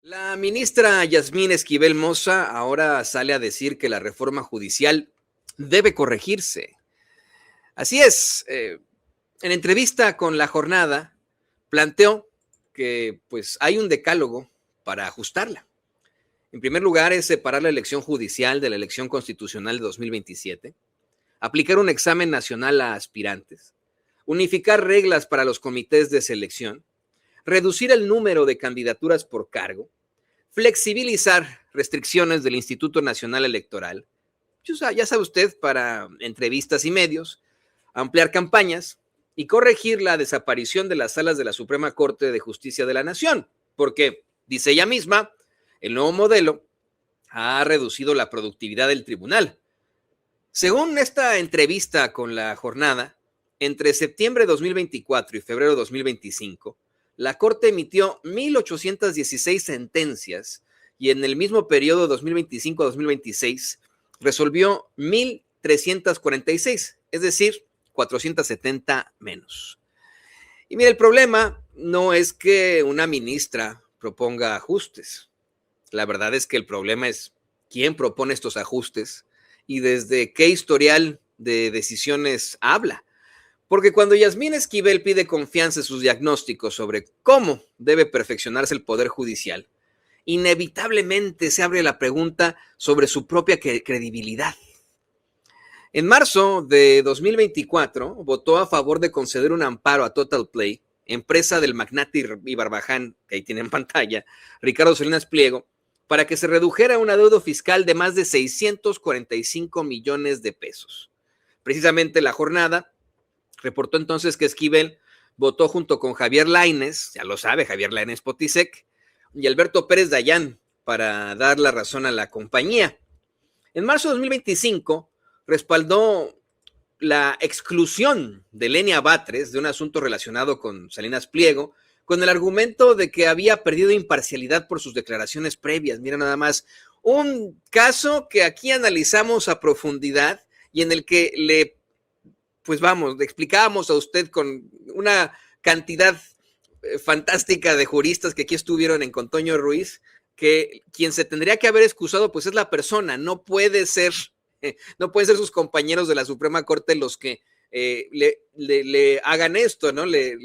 La ministra Yasmín Esquivel Moza ahora sale a decir que la reforma judicial debe corregirse. Así es, en entrevista con La Jornada planteó que pues hay un decálogo para ajustarla. En primer lugar es separar la elección judicial de la elección constitucional de 2027, aplicar un examen nacional a aspirantes, unificar reglas para los comités de selección, reducir el número de candidaturas por cargo, flexibilizar restricciones del Instituto Nacional Electoral, ya sabe usted, para entrevistas y medios, ampliar campañas y corregir la desaparición de las salas de la Suprema Corte de Justicia de la Nación, porque, dice ella misma, el nuevo modelo ha reducido la productividad del tribunal. Según esta entrevista con La Jornada, entre septiembre de 2024 y febrero de 2025, la Corte emitió 1,816 sentencias y en el mismo periodo 2025-2026 resolvió 1,346, es decir, 470 menos. Y mira, el problema no es que una ministra proponga ajustes. La verdad es que el problema es quién propone estos ajustes y desde qué historial de decisiones habla. Porque cuando Yasmín Esquivel pide confianza en sus diagnósticos sobre cómo debe perfeccionarse el Poder Judicial, inevitablemente se abre la pregunta sobre su propia credibilidad. En marzo de 2024, votó a favor de conceder un amparo a Total Play, empresa del magnate y barbaján, que ahí tiene en pantalla, Ricardo Salinas Pliego, para que se redujera una deuda fiscal de más de 645 millones de pesos. Precisamente La Jornada reportó entonces que Esquivel votó junto con Javier Lainez, ya lo sabe, Javier Lainez Potisek, y Alberto Pérez Dayán para dar la razón a la compañía. En marzo de 2025 respaldó la exclusión de Lenia Batres de un asunto relacionado con Salinas Pliego, con el argumento de que había perdido imparcialidad por sus declaraciones previas. Mira nada más, un caso que aquí analizamos a profundidad y en el que le explicábamos a usted con una cantidad fantástica de juristas que aquí estuvieron en Contoño Ruiz, que quien se tendría que haber excusado pues es la persona, no puede ser sus compañeros de la Suprema Corte los que le hagan esto, ¿no? Le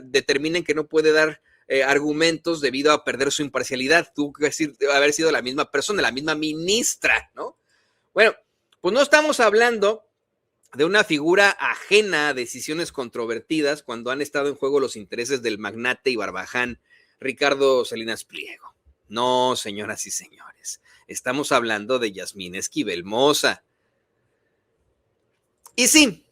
determinen que no puede dar argumentos debido a perder su imparcialidad. Tuvo que haber sido la misma persona, la misma ministra, ¿no? Bueno, pues no estamos hablando de una figura ajena a decisiones controvertidas cuando han estado en juego los intereses del magnate y barbaján Ricardo Salinas Pliego. No, señoras y señores, estamos hablando de Yasmín Esquivel Moza. Y sí,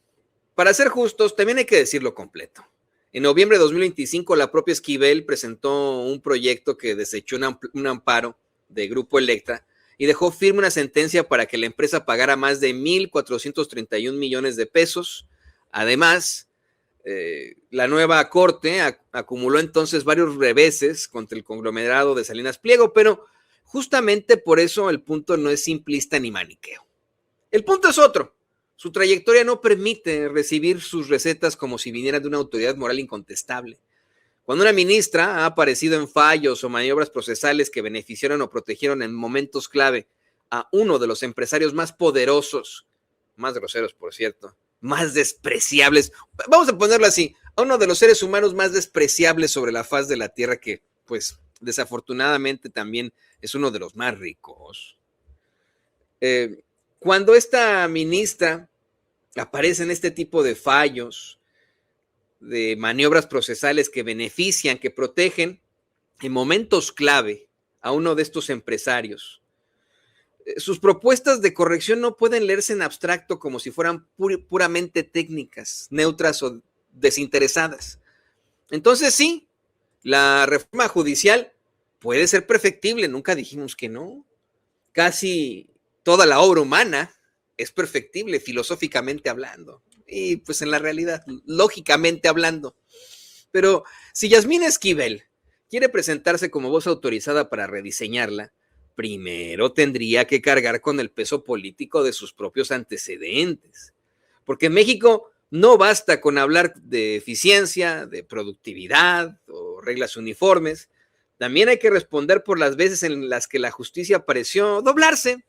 para ser justos, también hay que decirlo completo. En noviembre de 2025, la propia Esquivel presentó un proyecto que desechó un amparo de Grupo Electra y dejó firme una sentencia para que la empresa pagara más de 1,431 millones de pesos. Además, la nueva corte acumuló entonces varios reveses contra el conglomerado de Salinas Pliego, pero justamente por eso el punto no es simplista ni maniqueo. El punto es otro. Su trayectoria no permite recibir sus recetas como si vinieran de una autoridad moral incontestable. Cuando una ministra ha aparecido en fallos o maniobras procesales que beneficiaron o protegieron en momentos clave a uno de los empresarios más poderosos, más groseros, por cierto, más despreciables, vamos a ponerlo así, a uno de los seres humanos más despreciables sobre la faz de la tierra, que pues desafortunadamente también es uno de los más ricos. Cuando esta ministra aparece en este tipo de fallos, de maniobras procesales que benefician, que protegen en momentos clave a uno de estos empresarios, sus propuestas de corrección no pueden leerse en abstracto como si fueran puramente técnicas, neutras o desinteresadas. Entonces sí, la reforma judicial puede ser perfectible, nunca dijimos que no. Casi toda la obra humana es perfectible filosóficamente hablando y pues en la realidad, lógicamente hablando. Pero si Yasmín Esquivel quiere presentarse como voz autorizada para rediseñarla, primero tendría que cargar con el peso político de sus propios antecedentes. Porque en México no basta con hablar de eficiencia, de productividad o reglas uniformes. también hay que responder por las veces en las que la justicia pareció doblarse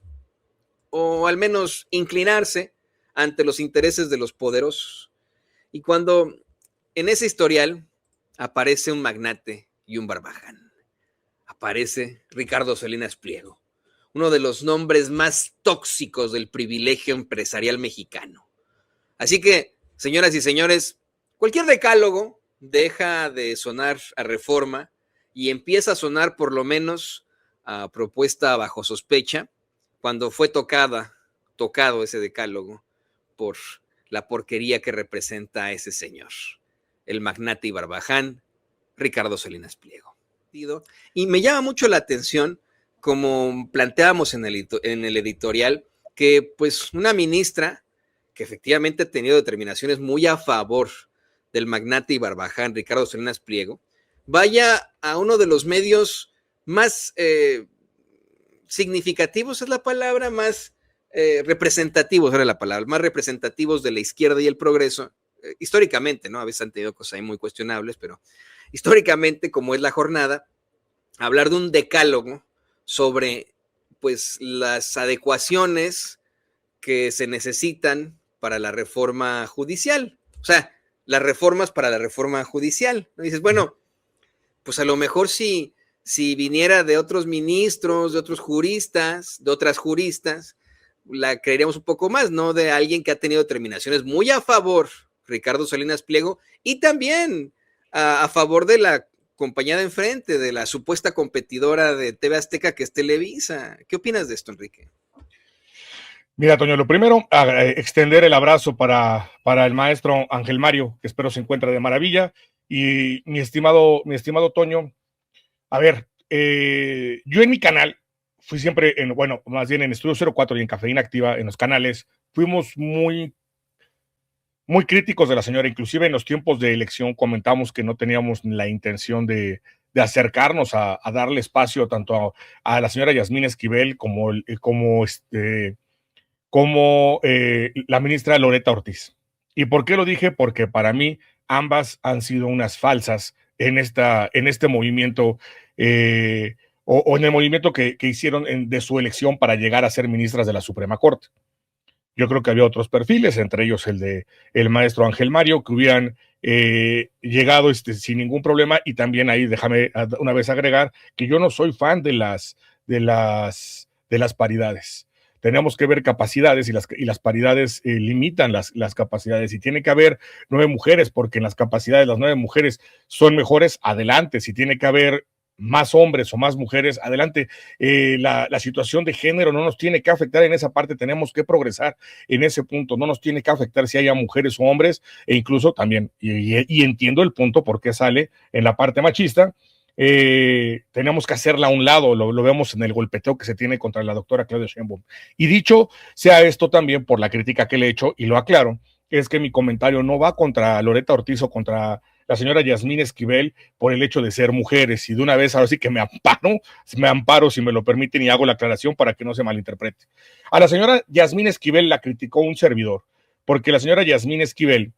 o al menos inclinarse ante los intereses de los poderosos. Y cuando en ese historial aparece un magnate y un barbaján, aparece Ricardo Salinas Pliego, uno de los nombres más tóxicos del privilegio empresarial mexicano. Así que, señoras y señores, cualquier decálogo deja de sonar a Reforma y empieza a sonar por lo menos a propuesta bajo sospecha cuando fue tocado ese decálogo por la porquería que representa a ese señor, el magnate y barbaján Ricardo Salinas Pliego. Y me llama mucho la atención, como planteábamos en el editorial, que pues una ministra que efectivamente ha tenido determinaciones muy a favor del magnate y barbaján Ricardo Salinas Pliego, vaya a uno de los medios más significativos, es la palabra, más representativos, era la palabra, más representativos de la izquierda y el progreso, históricamente, ¿no? A veces han tenido cosas ahí muy cuestionables, pero históricamente, como es La Jornada, hablar de un decálogo sobre, pues, las adecuaciones que se necesitan para la reforma judicial, o sea, las reformas para la reforma judicial, ¿no? Dices, bueno, pues a lo mejor si viniera de otros ministros, de otros juristas, de otras juristas, la creeríamos un poco más, ¿no? De alguien que ha tenido determinaciones muy a favor, Ricardo Salinas Pliego, y también a favor de la compañía de enfrente, de la supuesta competidora de TV Azteca, que es Televisa. ¿Qué opinas de esto, Enrique? Mira, Toño, lo primero, extender el abrazo para el maestro Ángel Mario, que espero se encuentre de maravilla. Y mi estimado Toño, a ver, yo en mi canal fui siempre, más bien en Estudio 04 y en Cafeína Activa, en los canales, fuimos muy críticos de la señora. Inclusive en los tiempos de elección comentamos que no teníamos la intención de acercarnos a darle espacio tanto a la señora Yasmín Esquivel como la ministra Loretta Ortiz. ¿Y por qué lo dije? Porque para mí ambas han sido unas falsas en este movimiento, o en el movimiento que hicieron de su elección para llegar a ser ministras de la Suprema Corte. Yo creo que había otros perfiles, entre ellos el maestro Ángel Mario, que hubieran llegado sin ningún problema. Y también ahí déjame una vez agregar que yo no soy fan de las paridades. Tenemos que ver capacidades y las paridades limitan las capacidades. Y tiene que haber 9 mujeres, porque en las capacidades las 9 mujeres son mejores, adelante. Si tiene que haber más hombres o más mujeres, adelante. La situación de género no nos tiene que afectar en esa parte, tenemos que progresar en ese punto, no nos tiene que afectar si haya mujeres o hombres, e incluso también, y entiendo el punto por qué sale en la parte machista. Tenemos que hacerla a un lado, lo vemos en el golpeteo que se tiene contra la doctora Claudia Sheinbaum. Y dicho sea esto también por la crítica que le he hecho, y lo aclaro, es que mi comentario no va contra Loretta Ortiz o contra la señora Yasmín Esquivel por el hecho de ser mujeres, y de una vez ahora sí que me amparo si me lo permiten, y hago la aclaración para que no se malinterprete. A la señora Yasmín Esquivel la criticó un servidor, porque la señora Yasmín Esquivel,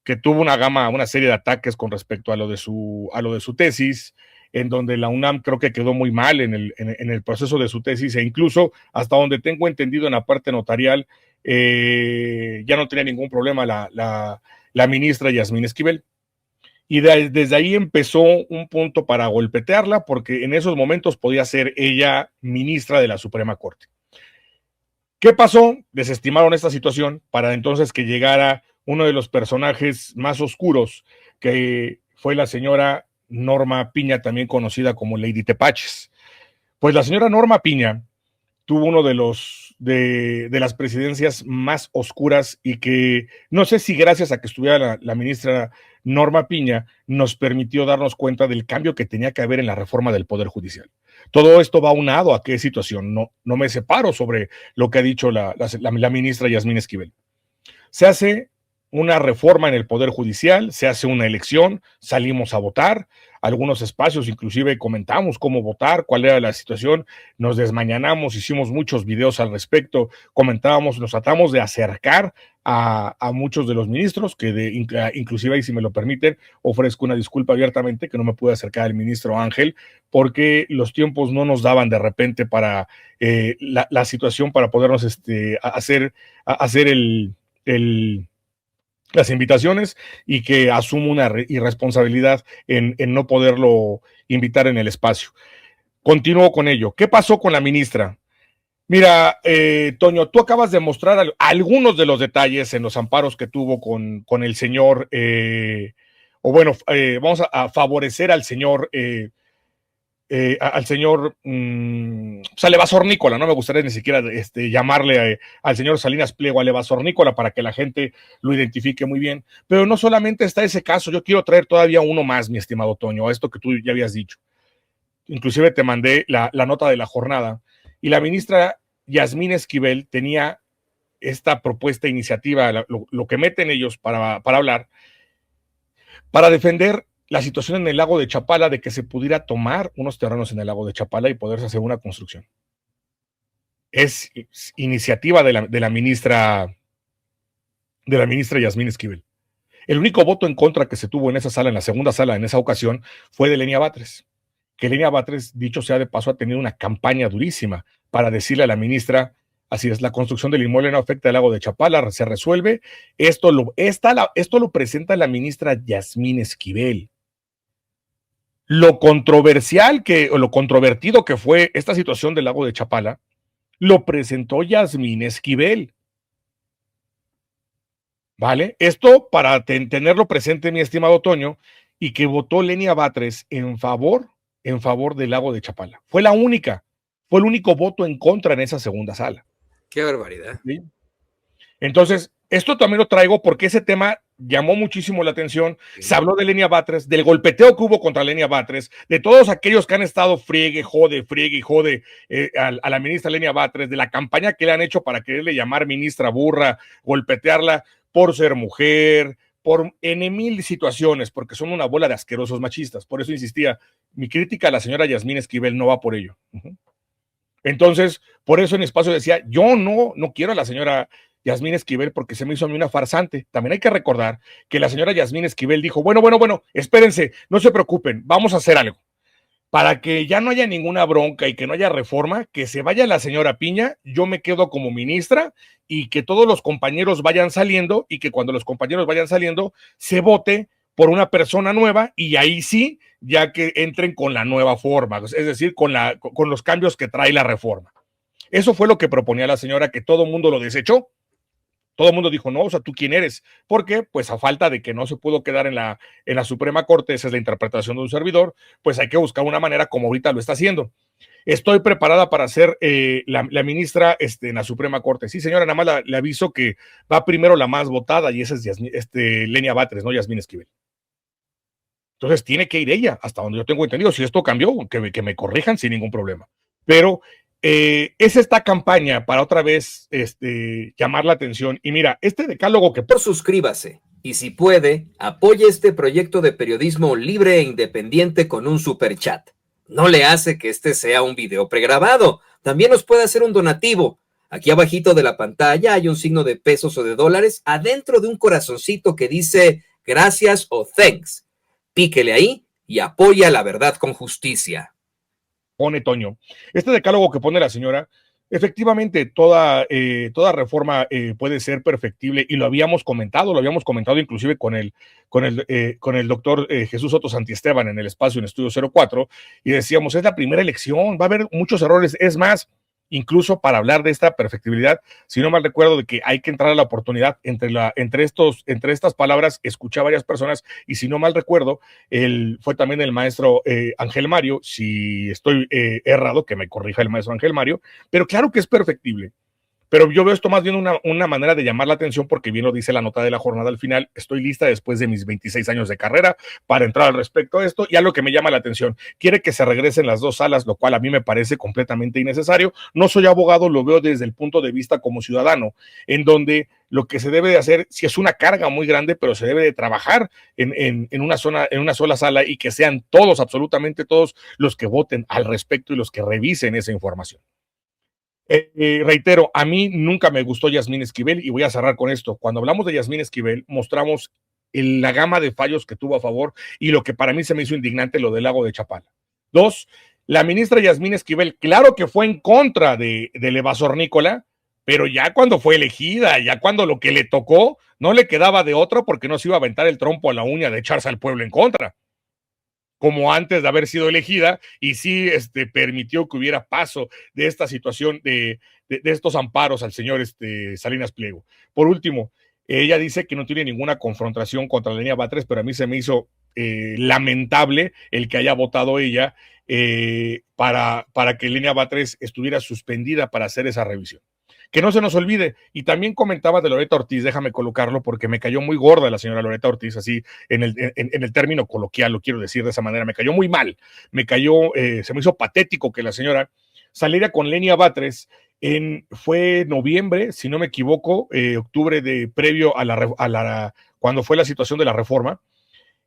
que tuvo una serie de ataques con respecto a lo de su tesis, en donde la UNAM creo que quedó muy mal en el proceso de su tesis, e incluso hasta donde tengo entendido en la parte notarial, ya no tenía ningún problema la ministra Yasmín Esquivel. Y desde ahí empezó un punto para golpetearla, porque en esos momentos podía ser ella ministra de la Suprema Corte. ¿Qué pasó? Desestimaron esta situación para entonces que llegara uno de los personajes más oscuros, que fue la señora Norma Piña, también conocida como Lady Tepaches. Pues la señora Norma Piña tuvo uno de las presidencias más oscuras, y que no sé si gracias a que estuviera la ministra Norma Piña nos permitió darnos cuenta del cambio que tenía que haber en la reforma del Poder Judicial. Todo esto va aunado a qué situación. No me separo sobre lo que ha dicho la ministra Yasmín Esquivel. Se hace una reforma en el Poder Judicial, se hace una elección, salimos a votar, algunos espacios inclusive comentamos cómo votar, cuál era la situación, nos desmañanamos, hicimos muchos videos al respecto, comentábamos, nos tratamos de acercar a muchos de los ministros, inclusive ahí, si me lo permiten, ofrezco una disculpa abiertamente que no me pude acercar al ministro Ángel, porque los tiempos no nos daban de repente para la situación para podernos hacer las invitaciones, y que asumo una irresponsabilidad en no poderlo invitar en el espacio. Continúo con ello. ¿Qué pasó con la ministra? Mira, Toño, tú acabas de mostrar algunos de los detalles en los amparos que tuvo con el señor, vamos a favorecer al señor Alevazornícola, no me gustaría ni siquiera llamarle al señor Salinas Pliego Alevazornícola para que la gente lo identifique muy bien, pero no solamente está ese caso, yo quiero traer todavía uno más, mi estimado Toño, esto que tú ya habías dicho. Inclusive te mandé la nota de la jornada, y la ministra Yasmín Esquivel tenía esta propuesta, iniciativa, lo que meten ellos para hablar, para defender la situación en el lago de Chapala, de que se pudiera tomar unos terrenos en el lago de Chapala y poderse hacer una construcción. Es iniciativa de la ministra Yasmín Esquivel. El único voto en contra que se tuvo en esa sala, en la segunda sala, en esa ocasión, fue de Lenia Batres. Que Lenia Batres, dicho sea de paso, ha tenido una campaña durísima para decirle a la ministra: así es, la construcción del inmueble no afecta al lago de Chapala, se resuelve. Esto lo presenta la ministra Yasmín Esquivel. Lo controvertido que fue esta situación del lago de Chapala, lo presentó Yasmín Esquivel. ¿Vale? Esto para tenerlo presente, mi estimado Toño, y que votó Lenia Batres en favor del lago de Chapala. Fue el único voto en contra en esa segunda sala. Qué barbaridad. ¿Sí? Entonces, esto también lo traigo porque ese tema llamó muchísimo la atención. Sí. Se habló de Lenia Batres, del golpeteo que hubo contra Lenia Batres, de todos aquellos que han estado friegue y jode a la ministra Lenia Batres, de la campaña que le han hecho para quererle llamar ministra burra, golpetearla por ser mujer, por mil situaciones, porque son una bola de asquerosos machistas. Por eso insistía, mi crítica a la señora Yasmín Esquivel no va por ello. Entonces, por eso en espacio decía, yo no quiero a la señora Yasmín Esquivel porque se me hizo a mí una farsante. También hay que recordar que la señora Yasmín Esquivel dijo, bueno, espérense, no se preocupen, vamos a hacer algo. Para que ya no haya ninguna bronca y que no haya reforma, que se vaya la señora Piña, yo me quedo como ministra, y que todos los compañeros vayan saliendo, y que cuando los compañeros vayan saliendo, se vote por una persona nueva, y ahí sí, ya que entren con la nueva forma, es decir, con los cambios que trae la reforma. Eso fue lo que proponía la señora, que todo el mundo lo desechó. Todo el mundo dijo, no, o sea, ¿tú quién eres? Porque, pues, a falta de que no se pudo quedar en la Suprema Corte, esa es la interpretación de un servidor, pues hay que buscar una manera como ahorita lo está haciendo. Estoy preparada para ser la ministra en la Suprema Corte. Sí, señora, nada más le aviso que va primero la más votada, y esa es Lenia Batres, no Yasmín Esquivel. Entonces tiene que ir ella, hasta donde yo tengo entendido. Si esto cambió, que me corrijan sin ningún problema. Pero es esta campaña para otra vez llamar la atención. Y mira, este decálogo que... Suscríbase, y si puede, apoye este proyecto de periodismo libre e independiente con un superchat. No le hace que este sea un video pregrabado. También nos puede hacer un donativo. Aquí abajito de la pantalla hay un signo de pesos o de dólares adentro de un corazoncito que dice gracias o thanks. Píquele ahí y apoya la verdad con justicia. Pone Toño. Este decálogo que pone la señora, efectivamente, toda reforma puede ser perfectible, y lo habíamos comentado inclusive con el doctor Jesús Soto Santiesteban en el espacio en Estudio 04, y decíamos, es la primera elección, va a haber muchos errores, es más, incluso para hablar de esta perfectibilidad, si no mal recuerdo, de que hay que entrar a la oportunidad entre estas palabras, escuché a varias personas, y si no mal recuerdo, fue también el maestro Ángel Mario, si estoy errado, que me corrija el maestro Ángel Mario, pero claro que es perfectible. Pero yo veo esto más bien una manera de llamar la atención, porque bien lo dice la nota de la jornada al final. Estoy lista después de mis 26 años de carrera para entrar al respecto a esto, y algo que me llama la atención, quiere que se regresen las dos salas, lo cual a mí me parece completamente innecesario. No soy abogado, lo veo desde el punto de vista como ciudadano, en donde lo que se debe de hacer, si es una carga muy grande, pero se debe de trabajar en una sola sala, y que sean todos, absolutamente todos, los que voten al respecto y los que revisen esa información. Reitero, a mí nunca me gustó Yasmín Esquivel, y voy a cerrar con esto. Cuando hablamos de Yasmín Esquivel, mostramos la gama de fallos que tuvo a favor, y lo que para mí se me hizo indignante, lo del lago de Chapala. Dos, la ministra Yasmín Esquivel, claro que fue en contra del evasornícola, pero ya cuando fue elegida, ya cuando lo que le tocó, no le quedaba de otra, porque no se iba a aventar el trompo a la uña de echarse al pueblo en contra, como antes de haber sido elegida, y sí permitió que hubiera paso de esta situación de estos amparos al señor Salinas Pliego. Por último, ella dice que no tiene ninguna confrontación contra Lenia Batres, pero a mí se me hizo lamentable el que haya votado ella para que Lenia Batres estuviera suspendida para hacer esa revisión. Que no se nos olvide. Y también comentaba de Loretta Ortiz, déjame colocarlo porque me cayó muy gorda la señora Loretta Ortiz, así en el término coloquial, lo quiero decir de esa manera, me cayó muy mal, se me hizo patético que la señora saliera con Lenia Batres fue noviembre, si no me equivoco, octubre previo a cuando fue la situación de la reforma,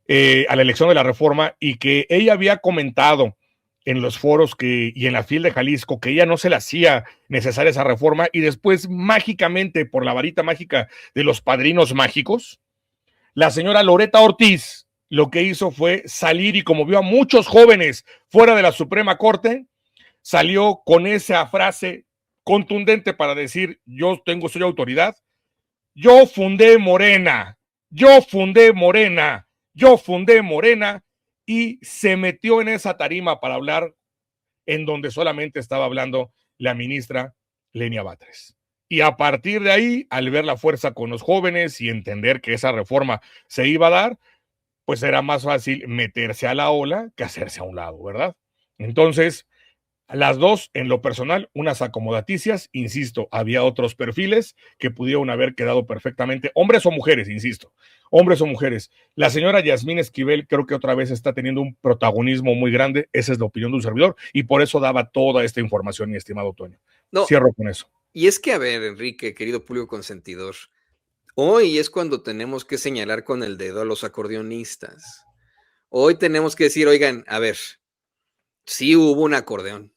a la elección de la reforma, y que ella había comentado en los foros y en la FIL de Jalisco que ella no se le hacía necesaria esa reforma, y después mágicamente, por la varita mágica de los padrinos mágicos, la señora Loretta Ortiz lo que hizo fue salir, y como vio a muchos jóvenes fuera de la Suprema Corte, salió con esa frase contundente para decir: soy autoridad, yo fundé Morena, yo fundé Morena, yo fundé Morena, y se metió en esa tarima para hablar en donde solamente estaba hablando la ministra Lenia Batres. Y a partir de ahí, al ver la fuerza con los jóvenes y entender que esa reforma se iba a dar, pues era más fácil meterse a la ola que hacerse a un lado, ¿verdad? Entonces, las dos, en lo personal, unas acomodaticias, insisto, había otros perfiles que pudieron haber quedado perfectamente, hombres o mujeres, insisto, hombres o mujeres. La señora Yasmín Esquivel creo que otra vez está teniendo un protagonismo muy grande, esa es la opinión de un servidor, y por eso daba toda esta información, mi estimado Toño. No, cierro con eso. Y es que, a ver, Enrique, querido público consentidor, hoy es cuando tenemos que señalar con el dedo a los acordeonistas. Hoy tenemos que decir: oigan, a ver, sí hubo un acordeón,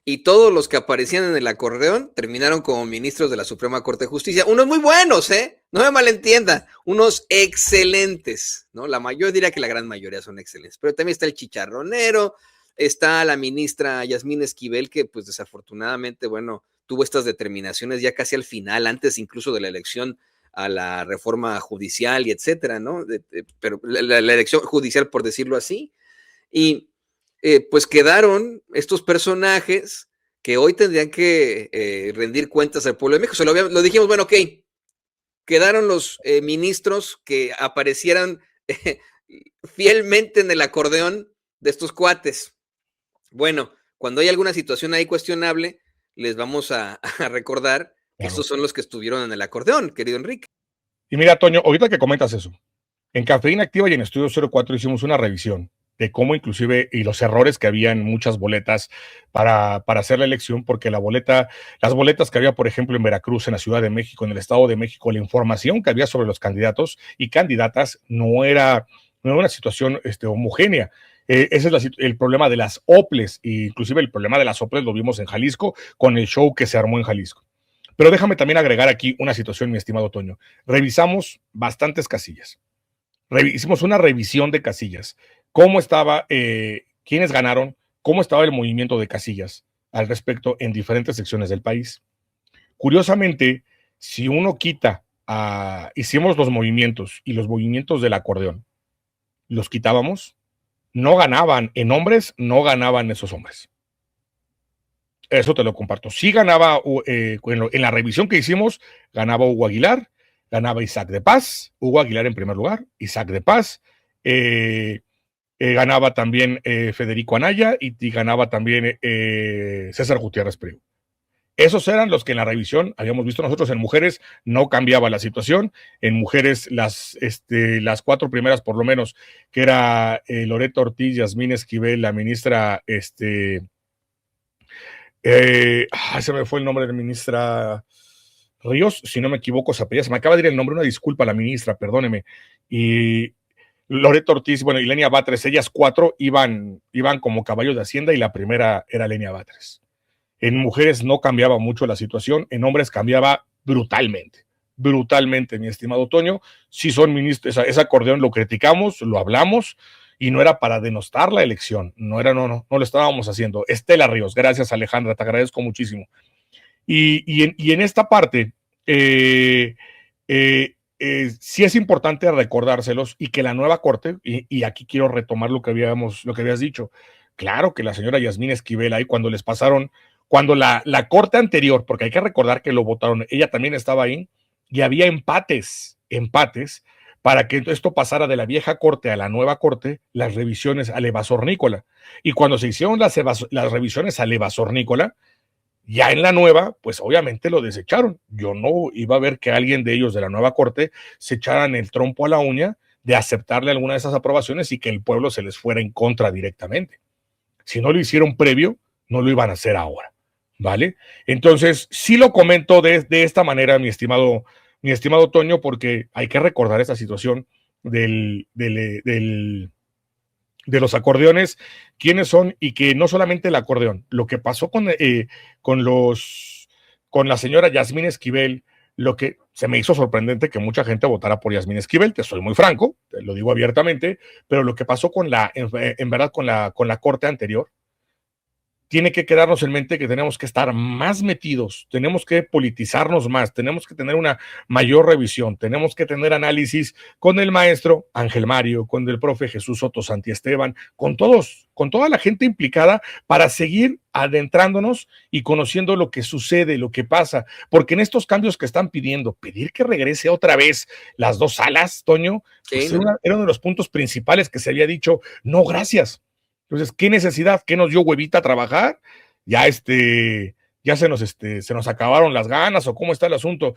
y todos los que aparecían en el acordeón terminaron como ministros de la Suprema Corte de Justicia. Unos muy buenos, no me malentienda, unos excelentes, ¿no? Yo diría que la gran mayoría son excelentes, pero también está el chicharronero, está la ministra Yasmín Esquivel, que pues desafortunadamente, bueno, tuvo estas determinaciones ya casi al final, antes incluso de la elección a la reforma judicial y etcétera, ¿no? Pero la elección judicial, por decirlo así, y pues quedaron estos personajes que hoy tendrían que rendir cuentas al pueblo de México. Lo dijimos, bueno, ok, quedaron los ministros que aparecieran fielmente en el acordeón de estos cuates. Bueno, cuando hay alguna situación ahí cuestionable, les vamos a recordar que estos son los que estuvieron en el acordeón, querido Enrique. Y mira, Toño, ahorita que comentas eso, en Cafeína Activa y en Estudio 04 hicimos una revisión de cómo inclusive, y los errores que había en muchas boletas para hacer la elección, porque las boletas que había, por ejemplo, en Veracruz, en la Ciudad de México, en el Estado de México, la información que había sobre los candidatos y candidatas no era una situación homogénea. Ese es el problema de las OPLES, e inclusive el problema de las OPLES lo vimos en Jalisco con el show que se armó en Jalisco. Pero déjame también agregar aquí una situación, mi estimado Toño. Revisamos bastantes casillas. Hicimos una revisión de casillas. Cómo estaba, quiénes ganaron, cómo estaba el movimiento de casillas al respecto en diferentes secciones del país. Curiosamente, si uno hicimos los movimientos y los movimientos del acordeón, los quitábamos, no ganaban en hombres, no ganaban esos hombres. Eso te lo comparto. Sí ganaba, en la revisión que hicimos, ganaba Hugo Aguilar, ganaba Isaac de Paz, Hugo Aguilar en primer lugar, Isaac de Paz, ganaba también Federico Anaya y ganaba también César Gutiérrez Priego. Esos eran los que en la revisión habíamos visto nosotros. En mujeres no cambiaba la situación. En mujeres las 4 primeras por lo menos, que era Loreto Ortiz, Yasmín Esquivel, la ministra, se me fue el nombre de la ministra Ríos, si no me equivoco, se me acaba de ir el nombre, una disculpa a la ministra, perdóneme. Y Loreto Ortiz, bueno, y Lenia Batres, ellas 4 iban como caballos de Hacienda y la primera era Lenia Batres. En mujeres no cambiaba mucho la situación, en hombres cambiaba brutalmente, mi estimado Toño. Sí son ministros, ese acordeón lo criticamos, lo hablamos, y no era para denostar la elección, no lo estábamos haciendo. Estela Ríos, gracias Alejandra, te agradezco muchísimo. Y en esta parte, sí es importante recordárselos y que la nueva corte, y aquí quiero retomar lo que habías dicho, claro que la señora Yasmín Esquivel ahí cuando la corte anterior, porque hay que recordar que lo votaron, ella también estaba ahí, y había empates, para que esto pasara de la vieja corte a la nueva corte, las revisiones al evasornícola. Y cuando se hicieron las revisiones al evasornícola, ya en la nueva, pues obviamente lo desecharon. Yo no iba a ver que alguien de ellos de la nueva corte se echaran el trompo a la uña de aceptarle alguna de esas aprobaciones y que el pueblo se les fuera en contra directamente. Si no lo hicieron previo, no lo iban a hacer ahora, ¿vale? Entonces, sí lo comento de esta manera, mi estimado Toño, porque hay que recordar esta situación de los acordeones, quiénes son, y que no solamente el acordeón, lo que pasó con la señora Yasmín Esquivel, lo que se me hizo sorprendente que mucha gente votara por Yasmín Esquivel, te soy muy franco, te lo digo abiertamente, pero lo que pasó en verdad con la corte anterior, tiene que quedarnos en mente que tenemos que estar más metidos, tenemos que politizarnos más, tenemos que tener una mayor revisión, tenemos que tener análisis con el maestro Ángel Mario, con el profe Jesús Soto Santiesteban, con todos, con toda la gente implicada para seguir adentrándonos y conociendo lo que sucede, lo que pasa, porque en estos cambios que están pedir que regrese otra vez las 2 salas, Toño, pues Sí, era uno de los puntos principales que se había dicho, no, gracias. Entonces, ¿qué necesidad? ¿Qué nos dio huevita a trabajar? Ya se nos acabaron las ganas, o cómo está el asunto.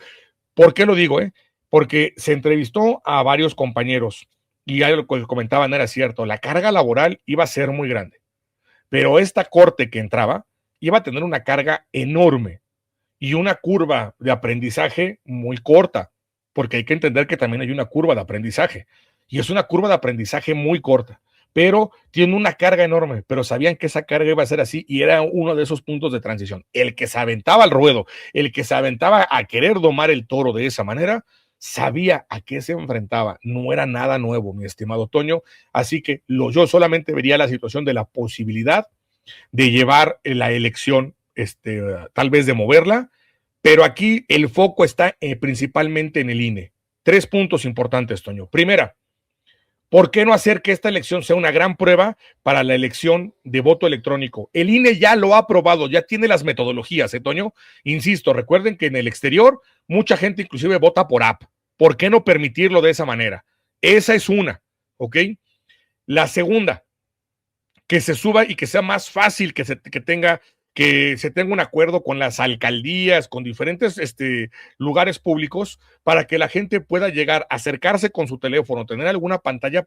¿Por qué lo digo? Porque se entrevistó a varios compañeros y ya lo que comentaban era cierto, la carga laboral iba a ser muy grande, pero esta corte que entraba iba a tener una carga enorme y una curva de aprendizaje muy corta, porque hay que entender que también hay una curva de aprendizaje, y es una curva de aprendizaje muy corta, pero tiene una carga enorme, pero sabían que esa carga iba a ser así, y era uno de esos puntos de transición. El que se aventaba al ruedo, el que se aventaba a querer domar el toro de esa manera, sabía a qué se enfrentaba, no era nada nuevo, mi estimado Toño, así que yo solamente vería la situación de la posibilidad de llevar la elección, tal vez de moverla, pero aquí el foco está principalmente en el INE. 3 puntos importantes, Toño. Primera, ¿por qué no hacer que esta elección sea una gran prueba para la elección de voto electrónico? El INE ya lo ha aprobado, ya tiene las metodologías, Toño? Insisto, recuerden que en el exterior mucha gente inclusive vota por app. ¿Por qué no permitirlo de esa manera? Esa es una, ¿ok? La segunda, que se suba y que sea más fácil que se tenga un acuerdo con las alcaldías, con diferentes lugares públicos, para que la gente pueda llegar, acercarse con su teléfono, tener alguna pantalla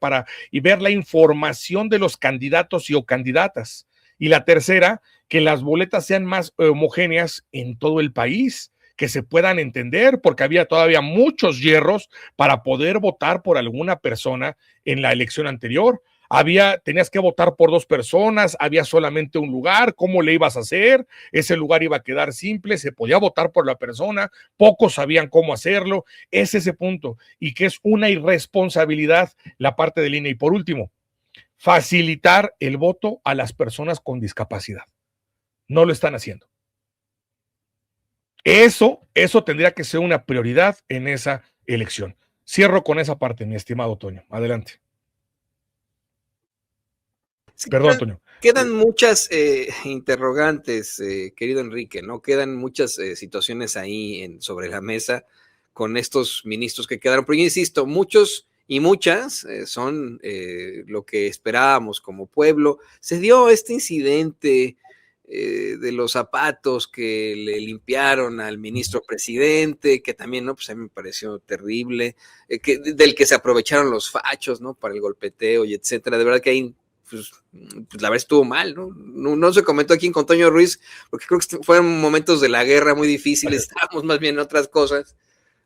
y ver la información de los candidatos y o candidatas. Y la tercera, que las boletas sean más homogéneas en todo el país, que se puedan entender, porque había todavía muchos hierros para poder votar por alguna persona en la elección anterior. Tenías que votar por 2 personas, había solamente un lugar, ¿cómo le ibas a hacer? Ese lugar iba a quedar simple, se podía votar por la persona, pocos sabían cómo hacerlo, es ese punto, y que es una irresponsabilidad la parte del INE. Y por último, facilitar el voto a las personas con discapacidad. No lo están haciendo. Eso tendría que ser una prioridad en esa elección. Cierro con esa parte, mi estimado Toño. Adelante. Sí, perdón, Toño. Quedan muchas interrogantes, querido Enrique, ¿no? Quedan muchas situaciones ahí sobre la mesa con estos ministros que quedaron. Pero yo insisto, muchos y muchas son lo que esperábamos como pueblo. Se dio este incidente de los zapatos que le limpiaron al ministro presidente, que también, ¿no? Pues a mí me pareció terrible, del que se aprovecharon los fachos, ¿no? Para el golpeteo y etcétera. De verdad que ahí, pues la verdad estuvo mal, ¿no? No se comentó aquí con Toño Ruiz, porque creo que fueron momentos de la guerra muy difíciles, estábamos más bien en otras cosas.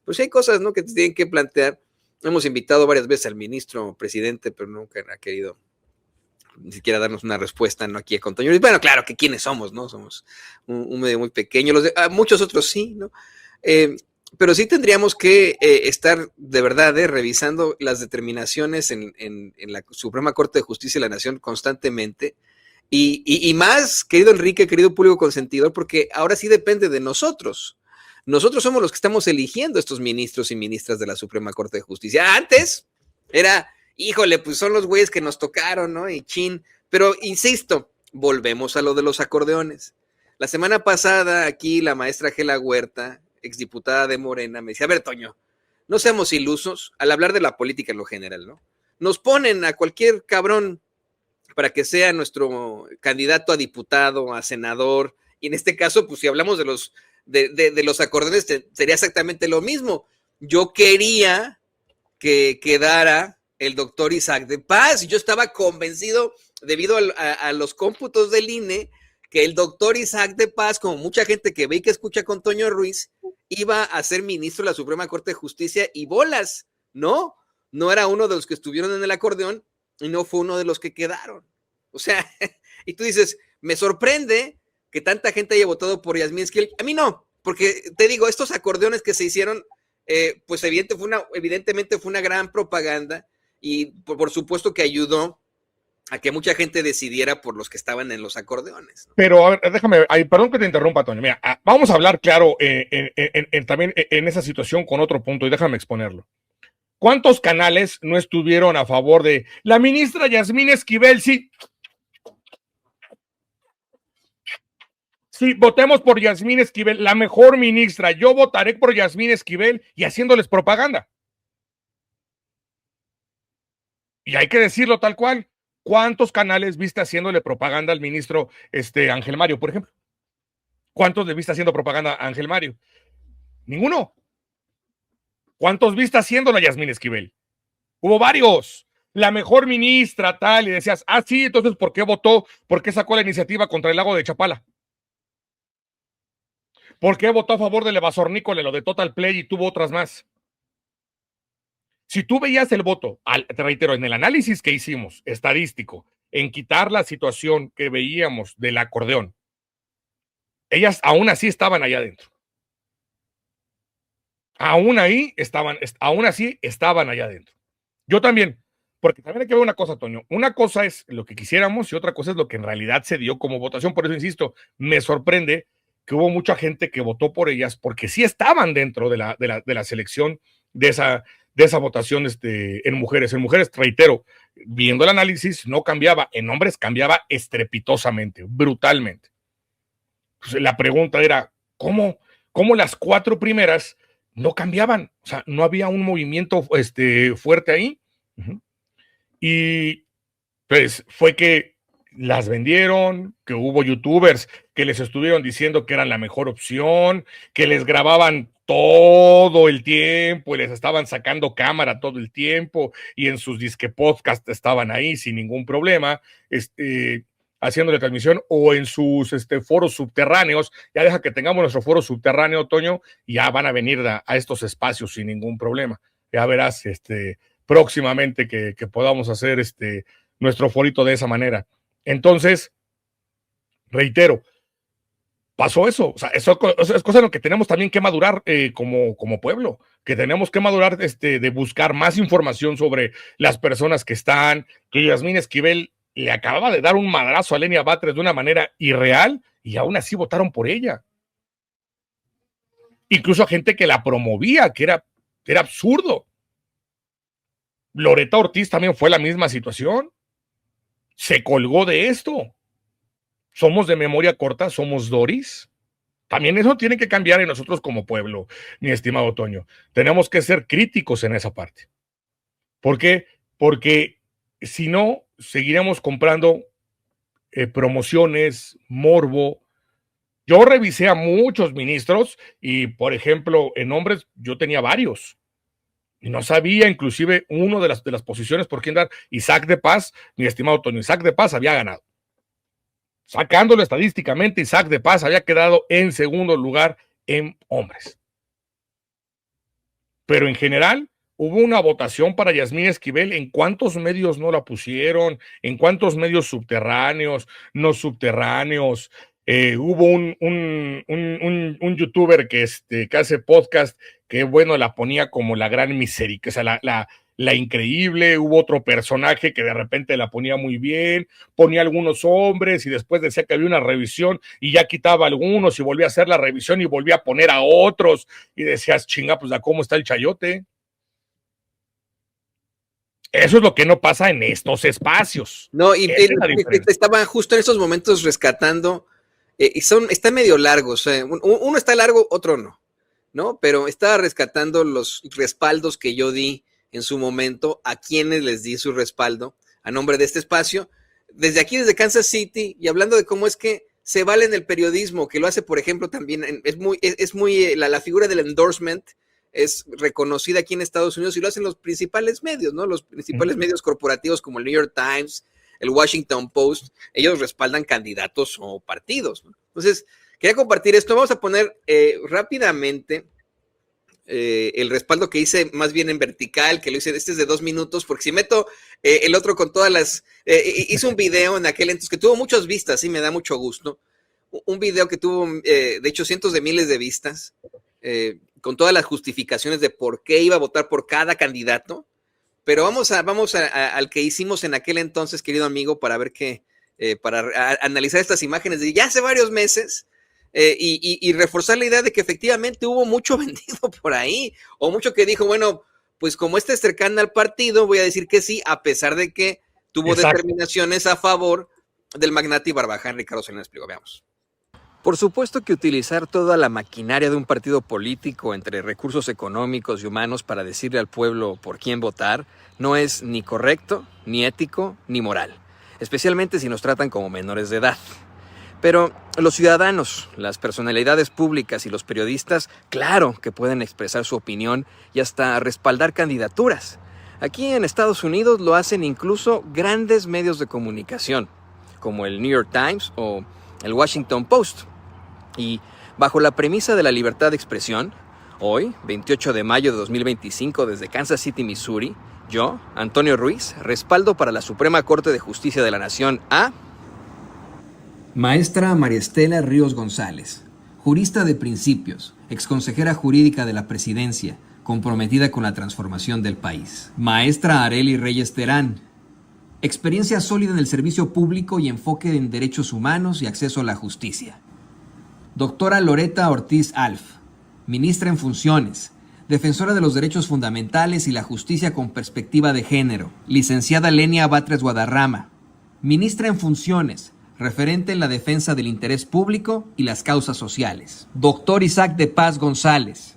Pues hay cosas, ¿no? Que te tienen que plantear. Hemos invitado varias veces al ministro presidente, pero nunca ha querido ni siquiera darnos una respuesta, ¿no? Aquí con Toño Ruiz. Bueno, claro que quiénes somos, ¿no? Somos un medio muy pequeño, muchos otros sí, ¿no? Pero sí tendríamos que estar de verdad revisando las determinaciones en la Suprema Corte de Justicia de la Nación constantemente. Y más, querido Enrique, querido público consentidor, porque ahora sí depende de nosotros. Nosotros somos los que estamos eligiendo estos ministros y ministras de la Suprema Corte de Justicia. Antes era, híjole, pues son los güeyes que nos tocaron, ¿no? Y chin. Pero insisto, volvemos a lo de los acordeones. La semana pasada aquí la maestra Gela Huerta, exdiputada de Morena, me decía, a ver, Toño, no seamos ilusos al hablar de la política en lo general, ¿no? Nos ponen a cualquier cabrón para que sea nuestro candidato a diputado, a senador, y en este caso, pues si hablamos de los acordeones, sería exactamente lo mismo. Yo quería que quedara el doctor Isaac de Paz, y yo estaba convencido, debido a los cómputos del INE, que el doctor Isaac de Paz, como mucha gente que ve y que escucha con Toño Ruiz, iba a ser ministro de la Suprema Corte de Justicia, y bolas, no era uno de los que estuvieron en el acordeón, y no fue uno de los que quedaron. O sea, y tú dices, me sorprende que tanta gente haya votado por Yasmín Esquivel. A mí no, porque te digo, estos acordeones que se hicieron, pues evidentemente fue una gran propaganda, y por supuesto que ayudó a que mucha gente decidiera por los que estaban en los acordeones, ¿no? Pero a ver, déjame, perdón que te interrumpa, Toño. Mira, vamos a hablar claro también en esa situación con otro punto, y déjame exponerlo. ¿Cuántos canales no estuvieron a favor de la ministra Yasmín Esquivel? Sí, votemos por Yasmín Esquivel, la mejor ministra. Yo votaré por Yasmín Esquivel, y haciéndoles propaganda. Y hay que decirlo tal cual. ¿Cuántos canales viste haciéndole propaganda al ministro Ángel Mario, por ejemplo? ¿Cuántos le viste haciendo propaganda a Ángel Mario? Ninguno. ¿Cuántos viste haciéndolo a Yasmín Esquivel? Hubo varios. La mejor ministra, tal, y decías, sí, entonces, ¿por qué votó? ¿Por qué sacó la iniciativa contra el lago de Chapala? ¿Por qué votó a favor del Evazornícole, lo de Total Play, y tuvo otras más? Si tú veías el voto, te reitero, en el análisis que hicimos, estadístico, en quitar la situación que veíamos del acordeón, ellas aún así estaban allá adentro. Aún así estaban allá adentro. Yo también, porque también hay que ver una cosa, Toño. Una cosa es lo que quisiéramos y otra cosa es lo que en realidad se dio como votación. Por eso insisto, me sorprende que hubo mucha gente que votó por ellas porque sí estaban dentro de la selección de esa votación en mujeres. En mujeres, reitero, viendo el análisis, no cambiaba. En hombres cambiaba estrepitosamente, brutalmente. Pues la pregunta era, ¿cómo las cuatro primeras no cambiaban? O sea, no había un movimiento fuerte ahí. Y pues fue que las vendieron, que hubo youtubers que les estuvieron diciendo que eran la mejor opción, que les grababan todo el tiempo y les estaban sacando cámara todo el tiempo, y en sus disque podcast estaban ahí sin ningún problema, haciéndole transmisión, o en sus foros subterráneos. Ya deja que tengamos nuestro foro subterráneo, Toño, y ya van a venir a estos espacios sin ningún problema. Ya verás próximamente que podamos hacer nuestro forito de esa manera. Entonces, reitero, pasó eso. O sea, eso es cosa en lo que tenemos también que madurar como pueblo, que tenemos que madurar de buscar más información sobre las personas que están, que Yasmín Esquivel le acababa de dar un madrazo a Lenia Batres de una manera irreal, y aún así votaron por ella. Incluso a gente que la promovía, que era absurdo. Loreta Ortiz también fue la misma situación. Se colgó de esto. Somos de memoria corta, somos Doris. También eso tiene que cambiar en nosotros como pueblo, mi estimado Toño. Tenemos que ser críticos en esa parte. ¿Por qué? Porque si no, seguiremos comprando promociones, morbo. Yo revisé a muchos ministros y, por ejemplo, en hombres yo tenía varios. Y no sabía, inclusive, uno de las posiciones por quién dar. Isaac de Paz, mi estimado Toño, Isaac de Paz había ganado. Sacándolo estadísticamente, Isaac de Paz había quedado en segundo lugar en hombres. Pero en general, hubo una votación para Yasmín Esquivel. ¿En cuántos medios no la pusieron? ¿En cuántos medios subterráneos, no subterráneos? Hubo un youtuber que hace podcast que, bueno, la ponía como la gran misericordia, o sea, la increíble. Hubo otro personaje que de repente la ponía muy bien, ponía algunos hombres y después decía que había una revisión y ya quitaba algunos y volvía a hacer la revisión y volvía a poner a otros y decías, chinga, pues, ¿cómo está el chayote? Eso es lo que no pasa en estos espacios. No, y estaban justo en esos momentos rescatando, y está medio largos, uno está largo, otro no, pero estaba rescatando los respaldos que yo di en su momento, a quienes les di su respaldo a nombre de este espacio, desde aquí, desde Kansas City, y hablando de cómo es que se vale en el periodismo, que lo hace, por ejemplo, también, es muy la figura del endorsement es reconocida aquí en Estados Unidos y lo hacen los principales medios, ¿no? Los principales medios corporativos como el New York Times, el Washington Post, ellos respaldan candidatos o partidos, ¿no? Entonces, quería compartir esto. Vamos a poner rápidamente el respaldo que hice más bien en vertical, que lo hice, este es de 2 minutos, porque si meto el otro con todas las... hice un video en aquel entonces que tuvo muchas vistas, y me da mucho gusto. Un video que tuvo, de hecho, cientos de miles de vistas, con todas las justificaciones de por qué iba a votar por cada candidato. Pero vamos al que hicimos en aquel entonces, querido amigo, para ver para analizar estas imágenes de ya hace varios meses, y reforzar la idea de que efectivamente hubo mucho vendido por ahí, o mucho que dijo, bueno, pues como este es cercano al partido, voy a decir que sí, a pesar de que tuvo determinaciones a favor del magnate y Barbaján Ricardo Salinas Pliego. Veamos. Por supuesto que utilizar toda la maquinaria de un partido político entre recursos económicos y humanos para decirle al pueblo por quién votar no es ni correcto, ni ético, ni moral, especialmente si nos tratan como menores de edad. Pero los ciudadanos, las personalidades públicas y los periodistas, claro que pueden expresar su opinión y hasta respaldar candidaturas. Aquí en Estados Unidos lo hacen incluso grandes medios de comunicación, como el New York Times o el Washington Post. Y bajo la premisa de la libertad de expresión, hoy, 28 de mayo de 2025, desde Kansas City, Missouri, yo, Antonio Ruiz, respaldo para la Suprema Corte de Justicia de la Nación a... Maestra María Estela Ríos González, jurista de principios, exconsejera jurídica de la Presidencia, comprometida con la transformación del país. Maestra Arely Reyes Terán, experiencia sólida en el servicio público y enfoque en derechos humanos y acceso a la justicia. Doctora Loreta Ortiz Alf, ministra en funciones, defensora de los derechos fundamentales y la justicia con perspectiva de género. Licenciada Lenia Batres Guadarrama, ministra en funciones, referente en la defensa del interés público y las causas sociales. Doctor Isaac de Paz González,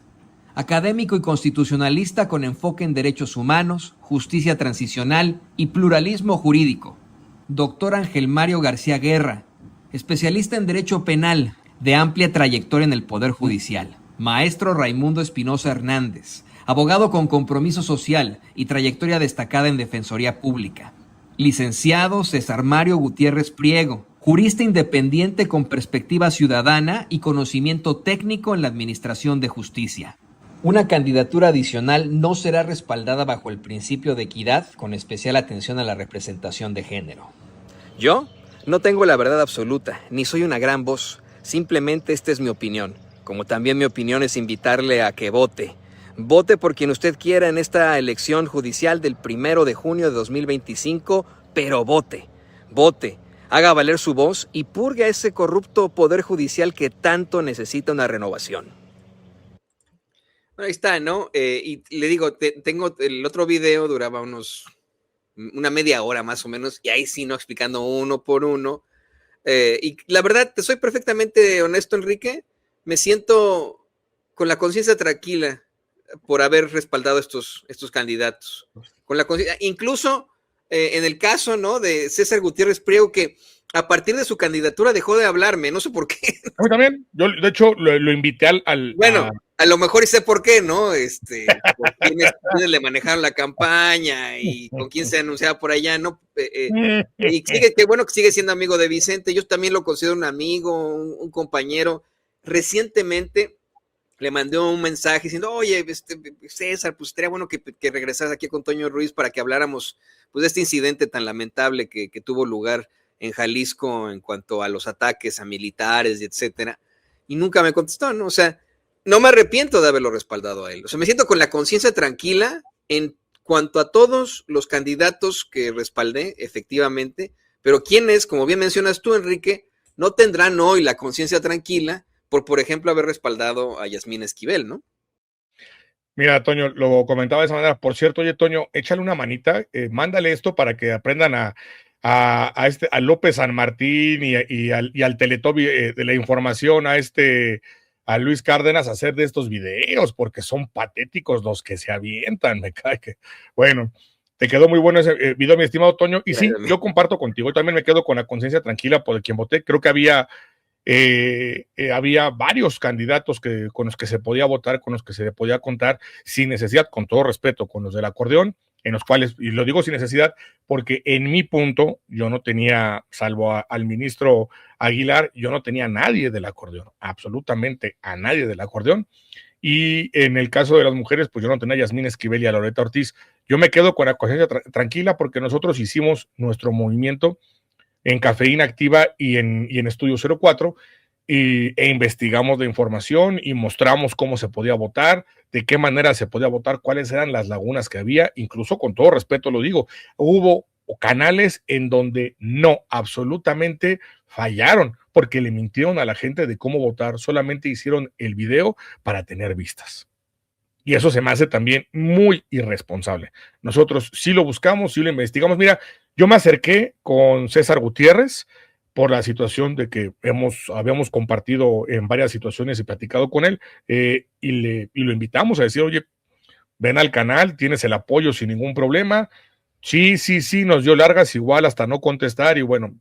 académico y constitucionalista con enfoque en derechos humanos, justicia transicional y pluralismo jurídico. Doctor Ángel Mario García Guerra, especialista en derecho penal, de amplia trayectoria en el Poder Judicial. Maestro Raimundo Espinosa Hernández, abogado con compromiso social y trayectoria destacada en Defensoría Pública. Licenciado César Mario Gutiérrez Priego, jurista independiente con perspectiva ciudadana y conocimiento técnico en la administración de justicia. Una candidatura adicional no será respaldada bajo el principio de equidad, con especial atención a la representación de género. Yo no tengo la verdad absoluta, ni soy una gran voz. Simplemente esta es mi opinión. Como también mi opinión es invitarle a que vote. Vote por quien usted quiera en esta elección judicial del 1 de junio de 2025, pero vote. Vote. Haga valer su voz y purgue a ese corrupto poder judicial que tanto necesita una renovación. Ahí está, ¿no? Y le digo, tengo el otro video, duraba una media hora más o menos, y ahí sí, ¿no? Explicando uno por uno. Y la verdad, te soy perfectamente honesto, Enrique, me siento con la conciencia tranquila por haber respaldado estos candidatos. Con la conciencia, incluso en el caso, ¿no? De César Gutiérrez Priego, que a partir de su candidatura dejó de hablarme, no sé por qué. A mí también, yo de hecho lo invité Bueno, a lo mejor y sé por qué, ¿no? Por quiénes le manejaron la campaña y con quién se anunciaba por allá, ¿no? Y qué bueno que sigue siendo amigo de Vicente, yo también lo considero un amigo, un compañero. Recientemente le mandé un mensaje diciendo, oye, César, pues estaría bueno que regresaras aquí con Toño Ruiz para que habláramos pues de este incidente tan lamentable que tuvo lugar en Jalisco en cuanto a los ataques a militares y etcétera. Y nunca me contestó, ¿no? O sea, no me arrepiento de haberlo respaldado a él. O sea, me siento con la conciencia tranquila en cuanto a todos los candidatos que respaldé, efectivamente, pero quienes, como bien mencionas tú, Enrique, no tendrán hoy la conciencia tranquila por ejemplo, haber respaldado a Yasmín Esquivel, ¿no? Mira, Toño, lo comentaba de esa manera. Por cierto, oye, Toño, échale una manita, mándale esto para que aprendan a López San Martín y al Teletubby de la información, a Luis Cárdenas, a hacer de estos videos, porque son patéticos los que se avientan, me cae que. Bueno, te quedó muy bueno ese video, mi estimado Toño, y sí, yo comparto contigo, yo también me quedo con la conciencia tranquila por quien voté. Creo que había varios candidatos con los que se podía votar, con los que se le podía contar sin necesidad, con todo respeto, con los del acordeón, en los cuales, y lo digo sin necesidad, porque en mi punto yo no tenía, salvo al ministro Aguilar, yo no tenía a nadie del acordeón, absolutamente a nadie del acordeón. Y en el caso de las mujeres, pues yo no tenía a Yasmín Esquivel y a Loreta Ortiz. Yo me quedo con la conciencia tranquila porque nosotros hicimos nuestro movimiento en Cafeína Activa y en Estudio 04, e investigamos la información y mostramos cómo se podía votar, de qué manera se podía votar, cuáles eran las lagunas que había, incluso con todo respeto lo digo, hubo canales en donde no, absolutamente fallaron, porque le mintieron a la gente de cómo votar, solamente hicieron el video para tener vistas. Y eso se me hace también muy irresponsable. Nosotros sí lo buscamos, sí lo investigamos. Mira, yo me acerqué con César Gutiérrez por la situación de que habíamos compartido en varias situaciones y platicado con él, y lo invitamos a decir, oye, ven al canal, tienes el apoyo sin ningún problema. Sí, nos dio largas igual hasta no contestar y bueno,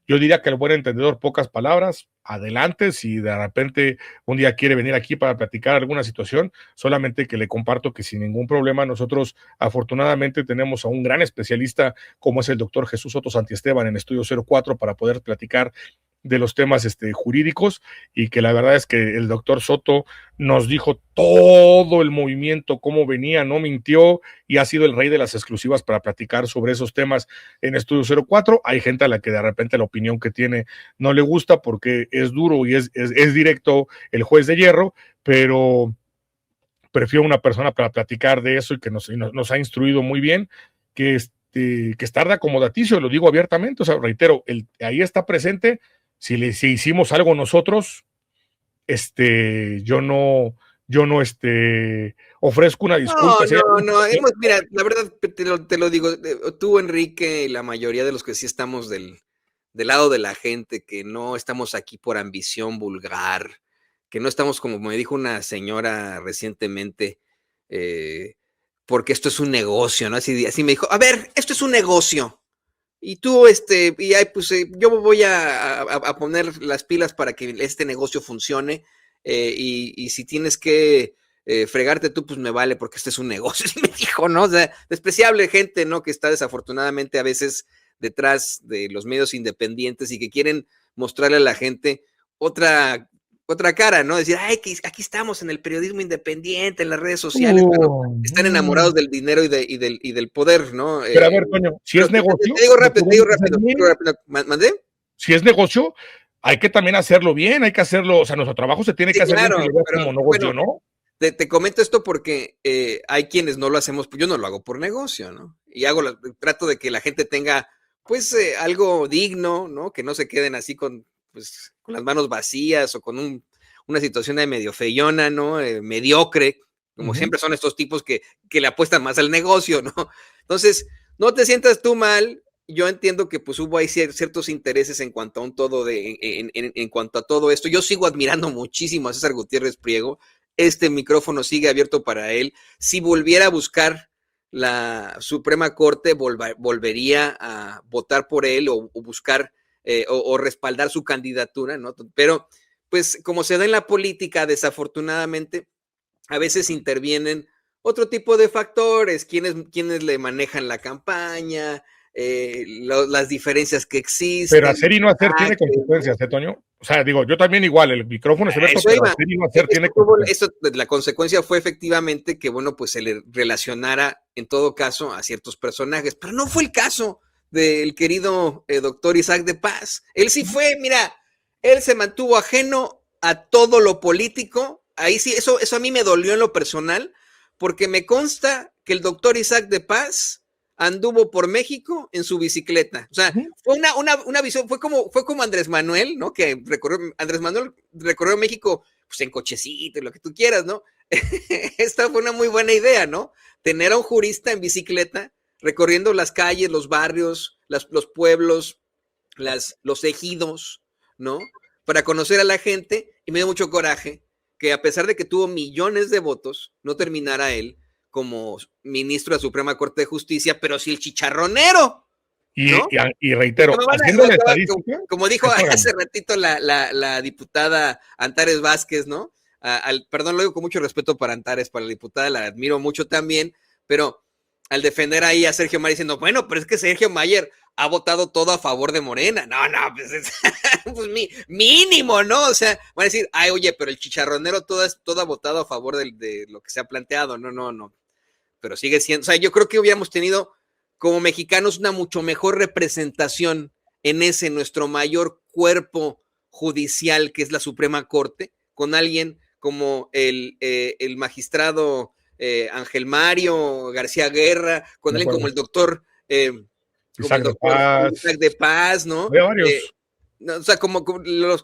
yo diría que el buen entendedor, pocas palabras, adelante, si de repente un día quiere venir aquí para platicar alguna situación, solamente que le comparto que sin ningún problema nosotros afortunadamente tenemos a un gran especialista como es el doctor Jesús Soto Santiesteban en Estudio 04 para poder platicar de los temas jurídicos, y que la verdad es que el doctor Soto nos dijo todo el movimiento, cómo venía, no mintió, y ha sido el rey de las exclusivas para platicar sobre esos temas en Estudio 04. Hay gente a la que de repente la opinión que tiene no le gusta porque es duro y es directo el juez de hierro, pero prefiero una persona para platicar de eso y que nos ha instruido muy bien, que estar de acomodaticio, lo digo abiertamente, o sea, reitero, ahí está presente. Si hicimos algo nosotros, yo no ofrezco una disculpa. No, mira, la verdad te lo digo, tú, Enrique, y la mayoría de los que sí estamos del lado de la gente, que no estamos aquí por ambición vulgar, que no estamos, como me dijo una señora recientemente, porque esto es un negocio, ¿no? Así me dijo, a ver, esto es un negocio. Y tú, yo voy a poner las pilas para que este negocio funcione, y si tienes que fregarte tú, pues me vale, porque este es un negocio, y me dijo, ¿no? O sea, despreciable gente, ¿no? Que está desafortunadamente a veces detrás de los medios independientes y que quieren mostrarle a la gente otra cara, ¿no? Decir, ay, que aquí estamos en el periodismo independiente, en las redes sociales, pero están enamorados del dinero y del poder, ¿no? Pero a ver, Toño, si es negocio. Te digo rápido. ¿Mandé? Si es negocio, hay que también hacerlo bien, hay que hacerlo, o sea, nuestro trabajo se tiene que hacer bien, pero como negocio, bueno, ¿no? Te comento esto porque hay quienes no lo hacemos, pues yo no lo hago por negocio, ¿no? Y trato de que la gente tenga, pues, algo digno, ¿no? Que no se queden así con las manos vacías o con una situación de medio feyona, ¿no? Mediocre, como siempre son estos tipos que le apuestan más al negocio, ¿no? Entonces, no te sientas tú mal. Yo entiendo que pues hubo ahí ciertos intereses en cuanto a en cuanto a todo esto. Yo sigo admirando muchísimo a César Gutiérrez Priego. Este micrófono sigue abierto para él. Si volviera a buscar la Suprema Corte, volvería a votar por él o buscar o respaldar su candidatura, ¿no? Pero, pues, como se da en la política, desafortunadamente, a veces intervienen otro tipo de factores, quienes le manejan la campaña, las diferencias que existen. Pero hacer y no hacer tiene consecuencias, Toño. O sea, digo, yo también igual, el micrófono es abierto, pero hacer y no hacer tiene consecuencias. La consecuencia fue efectivamente que, bueno, pues se le relacionara en todo caso a ciertos personajes, pero no fue el caso del querido doctor Isaac de Paz. Él sí fue, mira, él se mantuvo ajeno a todo lo político. Ahí sí, eso a mí me dolió en lo personal, porque me consta que el doctor Isaac de Paz anduvo por México en su bicicleta. O sea, fue una visión, fue como Andrés Manuel, ¿no? Andrés Manuel recorrió México pues en cochecito y lo que tú quieras, ¿no? Esta fue una muy buena idea, ¿no? Tener a un jurista en bicicleta recorriendo las calles, los barrios, los pueblos, los ejidos, ¿no? Para conocer a la gente, y me dio mucho coraje que a pesar de que tuvo millones de votos, no terminara él como ministro de la Suprema Corte de Justicia, pero sí el chicharronero. ¿No? Y reitero, haciendo la estadística, como dijo hace ratito la diputada Antares Vázquez, ¿no? Perdón, lo digo con mucho respeto para Antares, para la diputada, la admiro mucho también, pero al defender ahí a Sergio Mayer diciendo, bueno, pero es que Sergio Mayer ha votado todo a favor de Morena. No, pues mínimo, ¿no? O sea, van a decir, ay, oye, pero el chicharronero todo ha votado a favor de lo que se ha planteado. No. Pero sigue siendo, o sea, yo creo que hubiéramos tenido como mexicanos una mucho mejor representación en nuestro mayor cuerpo judicial, que es la Suprema Corte, con alguien como el magistrado Ángel Mario García Guerra, con alguien como el doctor Isaac de Paz, ¿no? No, o sea, como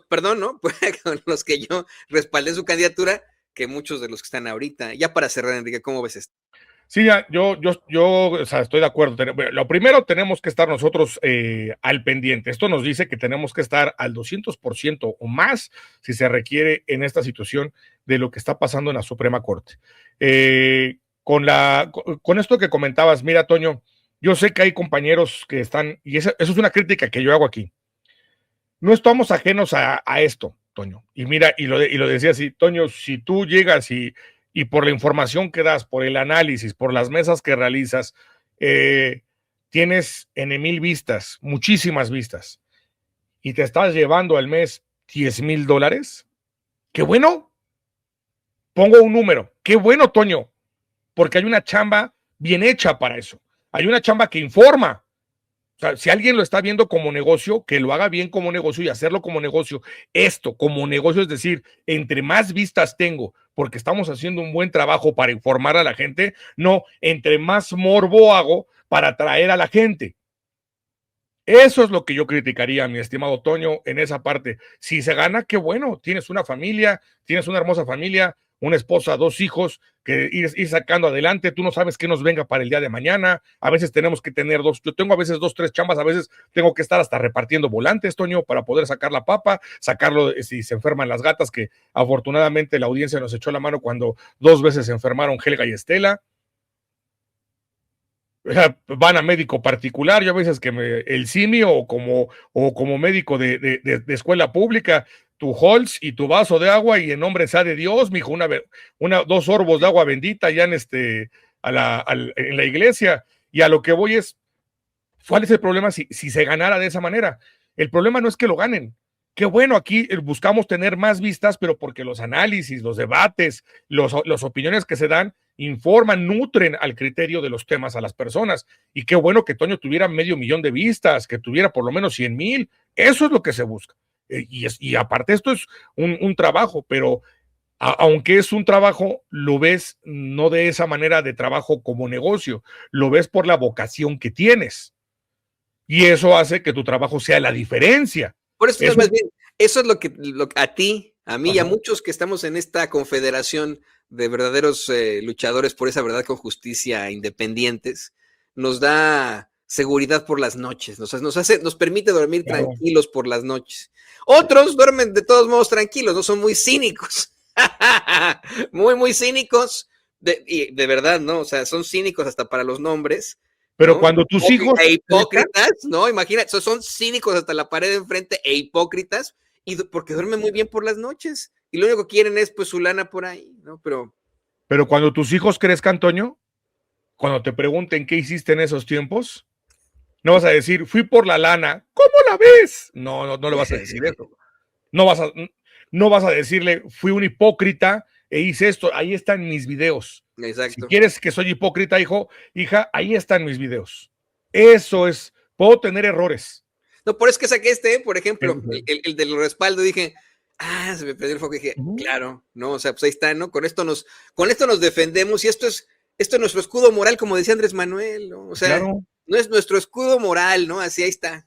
perdón, ¿no? Con los que yo respaldé su candidatura, que muchos de los que están ahorita. Ya para cerrar, Enrique, ¿cómo ves esto? Sí, yo o sea, estoy de acuerdo. Lo primero, tenemos que estar nosotros al pendiente. Esto nos dice que tenemos que estar al 200% o más, si se requiere, en esta situación de lo que está pasando en la Suprema Corte. Con esto que comentabas, mira, Toño, yo sé que hay compañeros que están, y eso es una crítica que yo hago aquí. No estamos ajenos a esto, Toño. Y mira, y lo decía así, Toño, si tú llegas y por la información que das, por el análisis, por las mesas que realizas, tienes en 1000 vistas, muchísimas vistas, y te estás llevando al mes $10,000, qué bueno. Pongo un número, qué bueno, Toño, porque hay una chamba bien hecha para eso. Hay una chamba que informa. O sea, si alguien lo está viendo como negocio, que lo haga bien como negocio y hacerlo como negocio. Esto como negocio, es decir, entre más vistas tengo, porque estamos haciendo un buen trabajo para informar a la gente, no, entre más morbo hago para atraer a la gente. Eso es lo que yo criticaría, mi estimado Toño, en esa parte. Si se gana, qué bueno, tienes una familia, tienes una hermosa familia, una esposa, 2 hijos, que ir sacando adelante. Tú no sabes qué nos venga para el día de mañana. A veces tenemos que tener yo tengo a veces 2, 3 chambas, a veces tengo que estar hasta repartiendo volantes, Toño, para poder sacar la papa, sacarlo si se enferman las gatas, que afortunadamente la audiencia nos echó la mano cuando 2 veces se enfermaron Helga y Estela. Van a médico particular, yo a veces que el simio o como médico de escuela pública, tu Halls y tu vaso de agua, y en nombre sea de Dios, mijo, 2 sorbos de agua bendita ya en la iglesia. Y a lo que voy es, ¿cuál es el problema si se ganara de esa manera? El problema no es que lo ganen. Qué bueno, aquí buscamos tener más vistas, pero porque los análisis, los debates, las opiniones que se dan informan, nutren al criterio de los temas a las personas. Y qué bueno que Toño tuviera 500,000 de vistas, que tuviera por lo menos 100,000. Eso es lo que se busca. Y aparte esto es un trabajo, pero aunque es un trabajo, lo ves no de esa manera de trabajo como negocio, lo ves por la vocación que tienes. Y eso hace que tu trabajo sea la diferencia. Por eso más bien, eso es lo que a ti, a mí y a muchos que estamos en esta confederación de verdaderos luchadores por esa verdad con justicia independientes, nos da seguridad por las noches, nos permite dormir tranquilos por las noches. Otros duermen de todos modos tranquilos, no son muy cínicos, muy cínicos, de verdad, ¿no? O sea, son cínicos hasta para los nombres, Pero ¿no? cuando tus hijos... E hipócritas, ¿no? Imagínate, son cínicos hasta la pared de enfrente e hipócritas, porque duermen muy bien por las noches. Y lo único que quieren es pues su lana por ahí, ¿no? Pero cuando tus hijos crezcan, Toño, cuando te pregunten qué hiciste en esos tiempos, no vas a decir, fui por la lana. ¿Cómo la ves? No le vas a decir eso. No vas a decirle, fui un hipócrita e hice esto. Ahí están mis videos. Exacto. Si quieres que soy hipócrita, hija, ahí están mis videos. Eso es, puedo tener errores. No, por eso que saqué por ejemplo, el del respaldo, dije, se me perdió el foco y dije, claro, no, o sea, pues ahí está, ¿no? Con esto nos defendemos y esto es nuestro escudo moral, como decía Andrés Manuel, ¿no? O sea, claro. No es nuestro escudo moral, ¿no? Así ahí está.